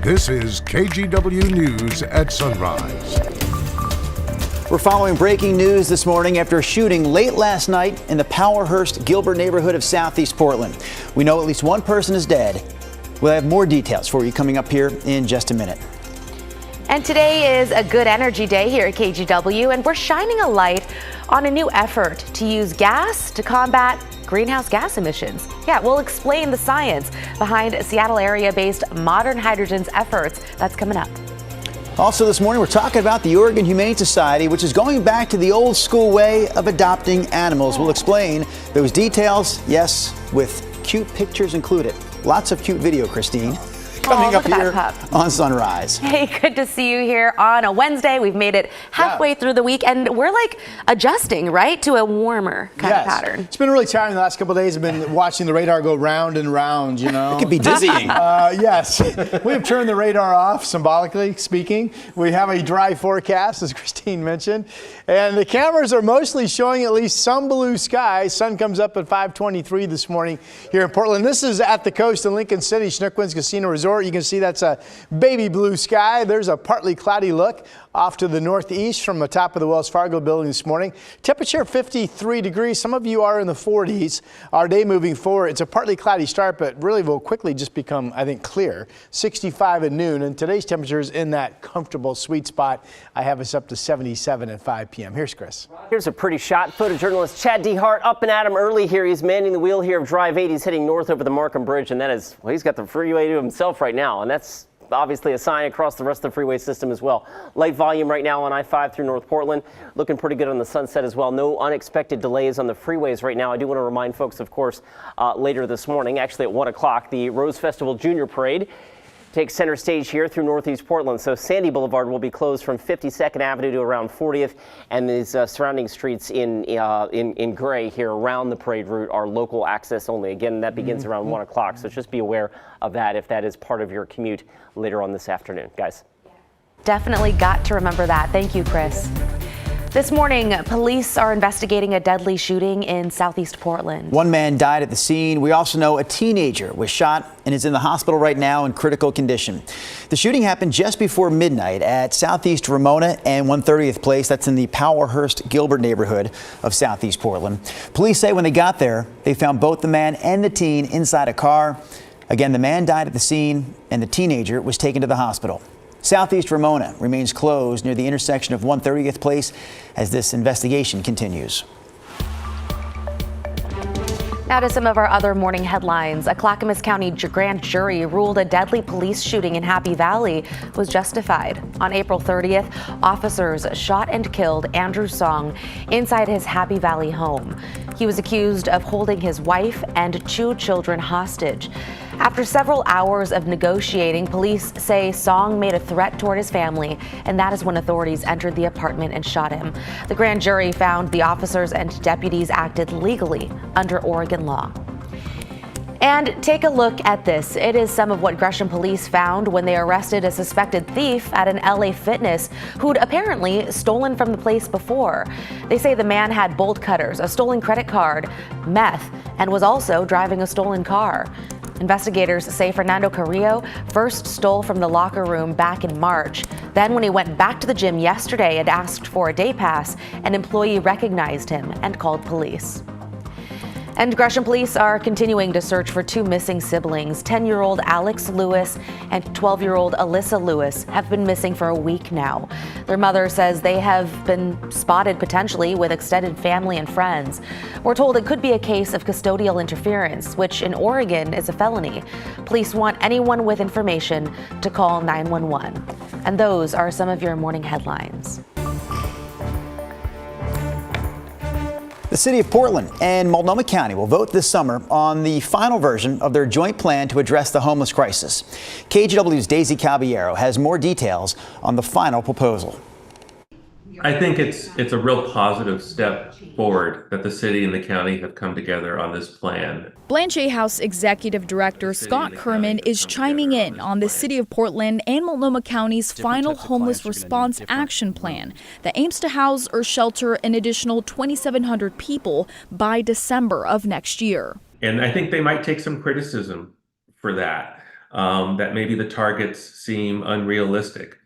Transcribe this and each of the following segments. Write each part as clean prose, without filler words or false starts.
This is KGW News at Sunrise. We're following breaking news this morning after a shooting late last night in the Powerhurst-Gilbert neighborhood of Southeast Portland. We know at least one person is dead. We'll have more details for you coming up here in just a minute. And today is a good energy day here at KGW, and we're shining a light on a new effort to use gas to combat greenhouse gas emissions. Yeah, we'll explain the science behind Seattle area-based Modern Hydrogen's efforts. That's coming up. Also this morning, we're talking about the Oregon Humane Society, which is going back to the old school way of adopting animals. We'll explain those details, yes, with cute pictures included. Lots of cute video, Christine. Coming up here on Sunrise. Hey, good to see you here on a Wednesday. We've made it halfway through the week, and we're like adjusting, right, to a warmer kind of pattern. It's been really tiring the last couple of days. I've been watching the radar go round and round, you know. It could be dizzying. Yes. We have turned the radar off, symbolically speaking. We have a dry forecast, as Christine mentioned, and the cameras are mostly showing at least some blue skies. Sun comes up at 5:23 this morning here in Portland. This is at the coast in Lincoln City, Schnuckwin's Casino Resort. You can see that's a baby blue sky. There's a partly cloudy look off to the northeast from the top of the Wells Fargo building this morning. Temperature 53 degrees. Some of you are in the 40s. Our day moving forward, it's a partly cloudy start, but really will quickly just become, I think, clear. 65 at noon, and today's temperature is in that comfortable sweet spot. I have us up to 77 at 5 p.m. Here's Chris. Here's a pretty shot. Photojournalist Chad DeHart up and at him early here. He's manning the wheel here of Drive 8. He's heading north over the Markham Bridge, and that is, well, he's got the freeway to himself right now, and that's obviously a sign across the rest of the freeway system as well. Light volume right now on I-5 through North Portland. Looking pretty good on the Sunset as well. No unexpected delays on the freeways right now. I do want to remind folks, of course, later this morning, actually at 1 o'clock, the Rose Festival Junior Parade takes center stage here through Northeast Portland. So Sandy Boulevard will be closed from 52nd Avenue to around 40th, and these surrounding streets in gray here around the parade route are local access only. Again, that begins around 1 o'clock, so just be aware of that if that is part of your commute later on this afternoon. Guys. Definitely got to remember that. Thank you, Chris. This morning, police are investigating a deadly shooting in Southeast Portland. One man died at the scene. We also know a teenager was shot and is in the hospital right now in critical condition. The shooting happened just before midnight at Southeast Ramona and 130th Place. That's in the Powerhurst-Gilbert neighborhood of Southeast Portland. Police say when they got there, they found both the man and the teen inside a car. Again, the man died at the scene and the teenager was taken to the hospital. Southeast Ramona remains closed near the intersection of 130th Place as this investigation continues. Now to some of our other morning headlines. A Clackamas County grand jury ruled a deadly police shooting in Happy Valley was justified. On April 30th, officers shot and killed Andrew Song inside his Happy Valley home. He was accused of holding his wife and 2 children hostage. After several hours of negotiating, police say Song made a threat toward his family, and that is when authorities entered the apartment and shot him. The grand jury found the officers and deputies acted legally under Oregon law. And take a look at this. It is some of what Gresham police found when they arrested a suspected thief at an LA Fitness who'd apparently stolen from the place before. They say the man had bolt cutters, a stolen credit card, meth, and was also driving a stolen car. Investigators say Fernando Carrillo first stole from the locker room back in March. Then when he went back to the gym yesterday and asked for a day pass, an employee recognized him and called police. And Gresham police are continuing to search for 2 missing siblings. 10-year-old Alex Lewis and 12-year-old Alyssa Lewis have been missing for a week now. Their mother says they have been spotted potentially with extended family and friends. We're told it could be a case of custodial interference, which in Oregon is a felony. Police want anyone with information to call 911. And those are some of your morning headlines. The city of Portland and Multnomah County will vote this summer on the final version of their joint plan to address the homeless crisis. KGW's Daisy Caballero has more details on the final proposal. I think it's a real positive step forward that the city and the county have come together on this plan. Blanche House Executive Director Scott Kerman is chiming in on the City of Portland and Multnomah County's final homeless response action plan that aims to house or shelter an additional 2,700 people by December of next year. And I think they might take some criticism for that. that maybe the targets seem unrealistic.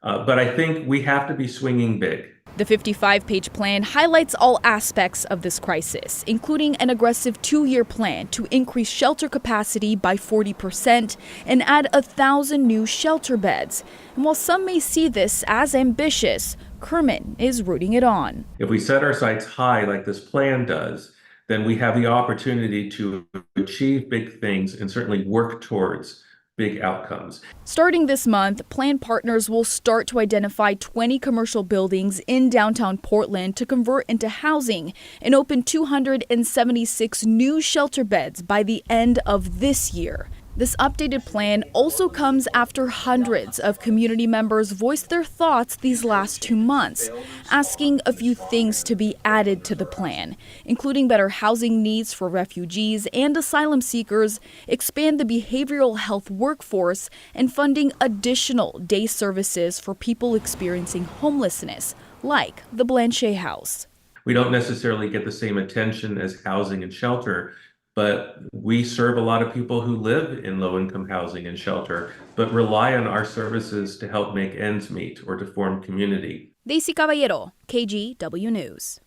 But I think we have to be swinging big. The 55-page plan highlights all aspects of this crisis, including an aggressive 2-year plan to increase shelter capacity by 40% and add 1,000 new shelter beds. And while some may see this as ambitious, Kerman is rooting it on. If we set our sights high like this plan does, then we have the opportunity to achieve big things and certainly work towards big outcomes. Starting this month, plan partners will start to identify 20 commercial buildings in downtown Portland to convert into housing and open 276 new shelter beds by the end of this year. This updated plan also comes after hundreds of community members voiced their thoughts these last 2 months, asking a few things to be added to the plan, including better housing needs for refugees and asylum seekers, expand the behavioral health workforce, and funding additional day services for people experiencing homelessness, like the Blanchet House. We don't necessarily get the same attention as housing and shelter, but we serve a lot of people who live in low-income housing and shelter, but rely on our services to help make ends meet or to form community. Daisy Caballero, KGW News.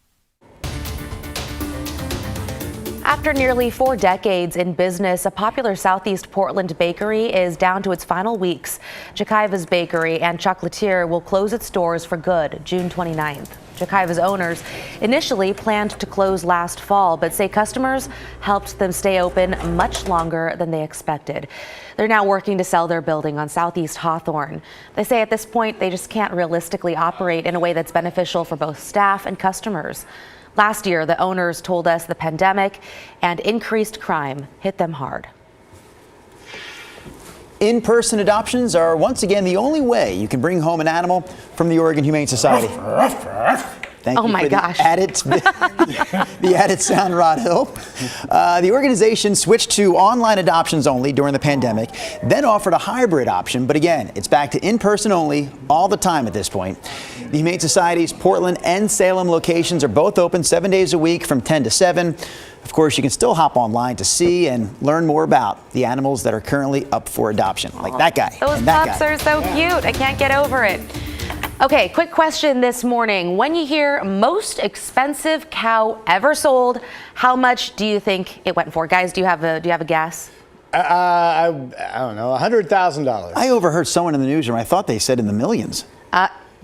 After nearly 4 decades in business, a popular Southeast Portland bakery is down to its final weeks. Jacaiva's Bakery and Chocolatier will close its doors for good June 29th. Jacaiva's owners initially planned to close last fall, but say customers helped them stay open much longer than they expected. They're now working to sell their building on Southeast Hawthorne. They say at this point they just can't realistically operate in a way that's beneficial for both staff and customers. Last year, the owners told us the pandemic and increased crime hit them hard. In-person adoptions are once again the only way you can bring home an animal from the Oregon Humane Society. Thank you my for gosh. The added sound, Rod Hill. The organization switched to online adoptions only during the pandemic, then offered a hybrid option. But again, it's back to in-person only all the time at this point. The Humane Society's Portland and Salem locations are both open 7 days a week from 10 to 7. Of course, you can still hop online to see and learn more about the animals that are currently up for adoption, like that guy. Those and that pups guy. are so cute. I can't get over it. Okay, quick question this morning. When you hear most expensive cow ever sold, how much do you think it went for? Guys, do you have a guess? I don't know, $100,000. I overheard someone in the newsroom. I thought they said in the millions.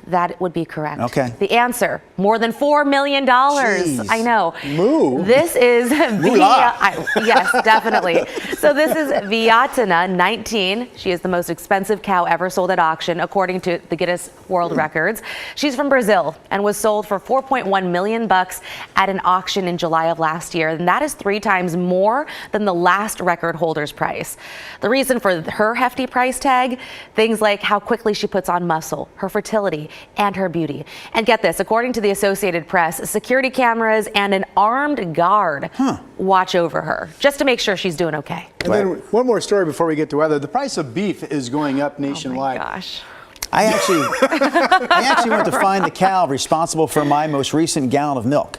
That would be correct. Okay. The answer, more than $4 million. Jeez. I know. Moo. This is yes, definitely. So this is Viatina, 19. She is the most expensive cow ever sold at auction, according to the Guinness World Records. She's from Brazil and was sold for $4.1 million at an auction in July of last year. And that is 3 times more than the last record holder's price. The reason for her hefty price tag, things like how quickly she puts on muscle, her fertility, and her beauty. And get this, according to the Associated Press, security cameras and an armed guard watch over her just to make sure she's doing okay. And then one more story before we get to weather. The price of beef is going up nationwide. Oh my gosh. I actually went to find the cow responsible for my most recent gallon of milk.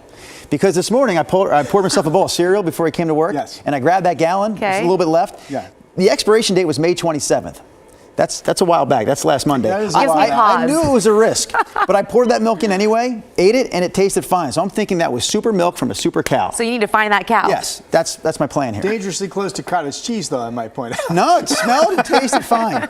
Because this morning I poured myself a bowl of cereal before I came to work. Yes. And I grabbed that gallon. There's a little bit left. Yeah. The expiration date was May 27th. That's a while back. That's last Monday. That is I knew it was a risk, but I poured that milk in anyway, ate it, and it tasted fine. So I'm thinking that was super milk from a super cow. So you need to find that cow. Yes, that's my plan here. Dangerously close to cottage cheese, though, I might point out. No, it smelled and tasted fine.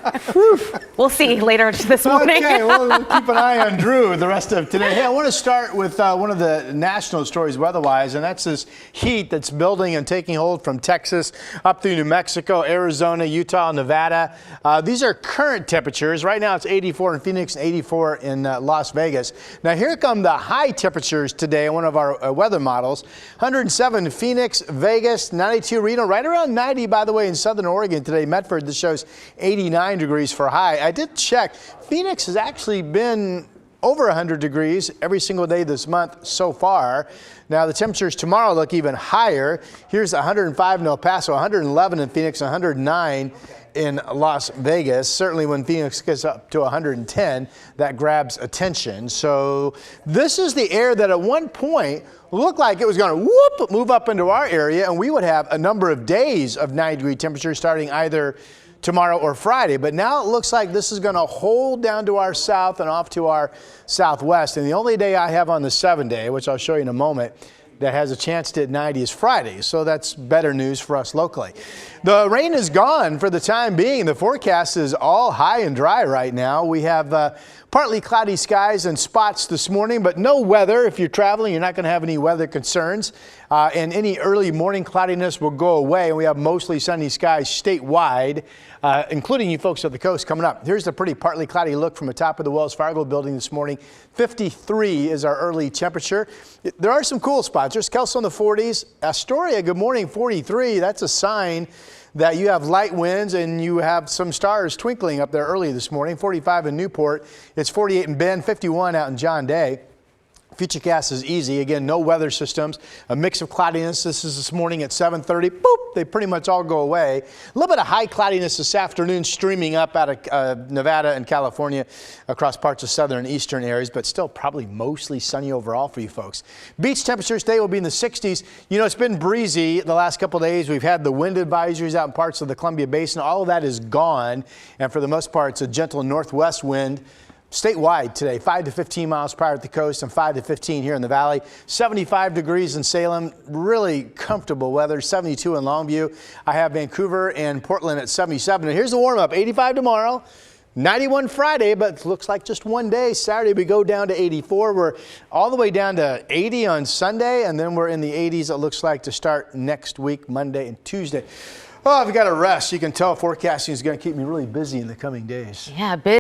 We'll see later this morning. Okay, well, we'll keep an eye on Drew the rest of today. Hey, I want to start with one of the national stories weather-wise, and that's this heat that's building and taking hold from Texas up through New Mexico, Arizona, Utah, Nevada. These are current temperatures. Right now it's 84 in Phoenix and 84 in Las Vegas. Now here come the high temperatures today on one of our weather models. 107 Phoenix, Vegas, 92 Reno, right around 90 by the way in Southern Oregon today. Medford, this shows 89 degrees for high. I did check. Phoenix has actually been over 100 degrees every single day this month so far. Now the temperatures tomorrow look even higher. Here's 105 in El Paso, 111 in Phoenix, 109 in Las Vegas. Certainly when Phoenix gets up to 110, that grabs attention. So this is the air that at one point looked like it was going to move up into our area, and we would have a number of days of 90-degree temperatures starting either tomorrow or Friday. But now it looks like this is going to hold down to our south and off to our southwest. And the only day I have on the 7-day, which I'll show you in a moment, that has a chance to hit 90 is Friday. So that's better news for us locally. The rain is gone for the time being. The forecast is all high and dry right now. We have partly cloudy skies and spots this morning, but no weather. If you're traveling, you're not going to have any weather concerns. And any early morning cloudiness will go away. And we have mostly sunny skies statewide, including you folks at the coast coming up. Here's a pretty partly cloudy look from the top of the Wells Fargo building this morning. 53 is our early temperature. There are some cool spots. There's Kelso in the 40s. Astoria, good morning, 43. That's a sign that you have light winds and you have some stars twinkling up there early this morning. 45 in Newport. It's 48 in Bend, 51 out in John Day. Futurecast is easy. Again, no weather systems. A mix of cloudiness. This is this morning at 7:30. Boop, they pretty much all go away. A little bit of high cloudiness this afternoon streaming up out of Nevada and California across parts of southern and eastern areas, but still probably mostly sunny overall for you folks. Beach temperatures today will be in the 60s. You know, it's been breezy the last couple of days. We've had the wind advisories out in parts of the Columbia Basin. All of that is gone, and for the most part, it's a gentle northwest wind. Statewide today, 5 to 15 miles per hour at the coast and 5 to 15 here in the valley. 75 degrees in Salem, really comfortable weather. 72 in Longview. I have Vancouver and Portland at 77. And here's the warm up, 85 tomorrow. 91 Friday, but it looks like just one day. Saturday we go down to 84. We're all the way down to 80 on Sunday, and then we're in the 80s, it looks like, to start next week, Monday and Tuesday. Oh, I've got to rest. You can tell forecasting is going to keep me really busy in the coming days. Yeah, busy.